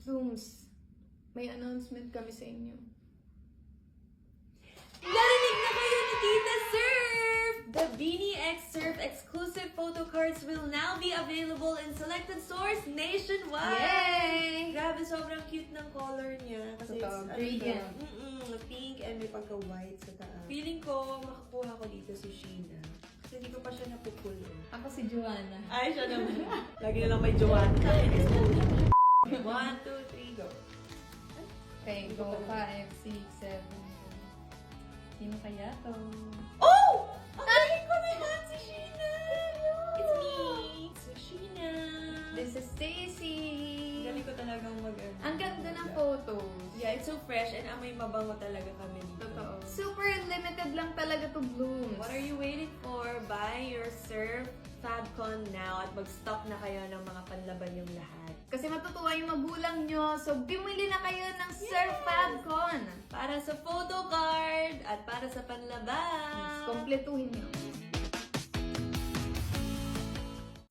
Blooms, may announcement kami sa inyo. Narinig na kayo ni Tita Surf! The Beanie X Surf exclusive photo cards will now be available in selected stores nationwide! Yay! Grabe, sobrang cute ng color niya. Kasi Totoo, it's, gradient. pink and may pagka-white sa taas. Feeling ko, makakuha ko dito si Sheena. Kasi hindi ko pa siya napupulo. Ako si Joanna. Ay, siya naman. Lagi na lang may Joanna. 1, 2, 3, go. Okay, go. 5, 6, 7. Sino kaya to? Oh! Ang galing ko naman si Sheena! It's me! So, Sheena! This is Stacy. Galing ko talagang Ang ganda ng photos. Yeah, it's so fresh and amoy mabango talaga kami dito. Totoo. Super limited lang talaga to Blooms. What are you waiting for? Buy your Surf FabCon now at mag-stock na kayo ng mga panlaban yung lahat. Kasi matutuwa yung magulang nyo, so bumili na kayo ng Surf FabCon. Para sa photo card at para sa panlaban. Kompletuhin nyo.